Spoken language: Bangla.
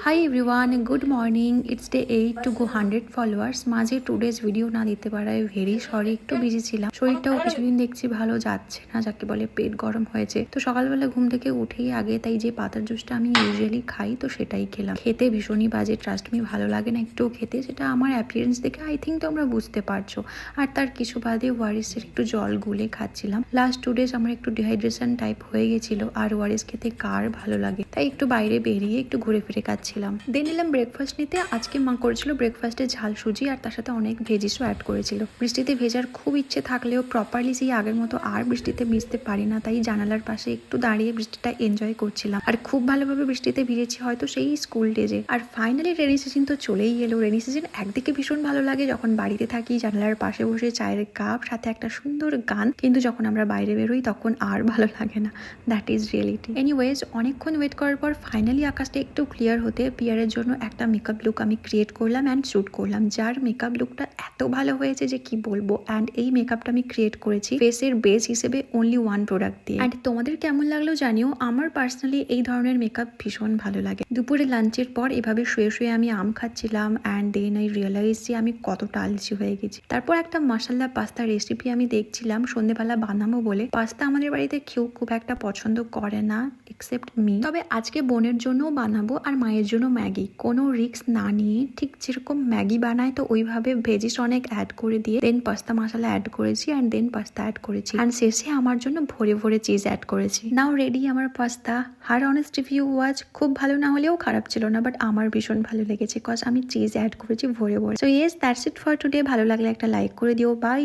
Hi everyone, good morning. It's day 8 to go 100 followers. মাঝে 2 ডেজ ভিডিও না দিতে পারায় ভেরি সরি, একটু বিজি ছিলাম। শরীরটাও কিছুদিন দেখছি ভালো যাচ্ছে না, যাকে বলে পেট গরম হয়েছে। তো সকালবেলা ঘুম থেকে উঠেই আগে তাই যে পাতার জুসটা আমি ইউজুয়ালি খাই, তো সেটাই খেলাম। খেতে ভীষণই বাজে, ট্রাস্ট মি, ভালো লাগে না একটু খেতে। সেটা আমার অ্যাপিয়ারেন্স দেখে আই থিঙ্ক তোমরা বুঝতে পারছো। আর তার কিছু বাদে ওয়ারিসের একটু জল গুলে খাচ্ছিলাম। লাস্ট 2 ডেজ আমার একটু ডিহাইড্রেশন টাইপ হয়ে গেছিল, আর ওয়ারিস খেতে কার ভালো লাগে, তাই একটু বাইরে বেরিয়ে একটু ঘুরে ফিরে খাচ্ছিলাম। দেন এলাম ব্রেকফাস্ট নিতে। আজকে মা করেছিল ব্রেকফাস্টে ঝাল সুজি, আর তার সাথে অনেক ভেজিসও অ্যাড করেছিল। বৃষ্টিতে ভেজার খুব ইচ্ছে থাকলেও প্রপারলি সেই আগের মতো আর বৃষ্টিতে ভিজতে পারি না, তাই জানালার পাশে একটু দাঁড়িয়ে বৃষ্টিটা এনজয় করছিলাম। আর খুব ভালোভাবে বৃষ্টিতে ভিজেছি হয়তো সেই স্কুল ডেজে। আর ফাইনালি রেনি সিজন তো চলেই এলো। রেনি সিজন একদিকে ভীষণ ভালো লাগে, যখন বাড়িতে থাকি জানালার পাশে বসে চায়ের কাপ সাথে একটা সুন্দর গান, কিন্তু যখন আমরা বাইরে বেরোই তখন আর ভালো লাগে না। That is reality. এনিওয়েজ, অনেকক্ষণ ওয়েট করার পর ফাইনালি আকাশটা একটু ক্লিয়ার হতে পিয়ারের জন্য একটা মেকআপ লুক আমি ক্রিয়েট করলাম অ্যান্ড শ্যুট করলাম, যার মেকআপ লুকটা এত ভালো হয়েছে যে কি বলবো। অ্যান্ড এই মেকআপটা আমি ক্রিয়েট করেছি ফেসের বেস হিসেবে অনলি ওয়ান প্রোডাক্ট দিয়ে। অ্যান্ড তোমাদের কেমন লাগলো জানিও। আমার পার্সোনালি এই ধরনের মেকআপ ভীষণ ভালো লাগে। দুপুরে লাঞ্চের পর এভাবে শুয়ে শুয়ে আমি আম খাচ্ছিলাম, অ্যান্ড দেন আই রিয়েলাইজ যে আমি কতটা আলসি হয়ে গেছি। তারপর একটা মশলা পাস্তা রেসিপি আমি দেখছিলাম সন্ধ্যেবেলা বানাবো বলে। পাস্তা আমাদের বাড়িতে কেউ খুব একটা পছন্দ করে না এক্সেপ্ট মি, তবে আজকে বোনের জন্যও বানাবো আর মায়ের জন্য ম্যাগি। কোনো রিস্ক না নিয়ে ঠিক যেরকম ম্যাগি বানায় তো ওইভাবে ভেজিস অনেক অ্যাড করে দিয়ে দেন পাস্তা মশলা অ্যাড করেছি, অ্যান্ড দেন পাস্তা অ্যাড করেছি, অ্যান্ড শেষে আমার জন্য ভরে ভরে চিজ অ্যাড করেছি। নাও রেডি আমার পাস্তা। হার অনেস্ট রিভিউ ওয়াজ খুব ভালো না হলেও খারাপ ছিল না, বাট আমার ভীষণ ভালো লেগেছে কজ আমি চিজ অ্যাড করেছি ভরে ভরে। So yes, that's it for today. ভালো লাগলে একটা লাইক করে দিও। বাই।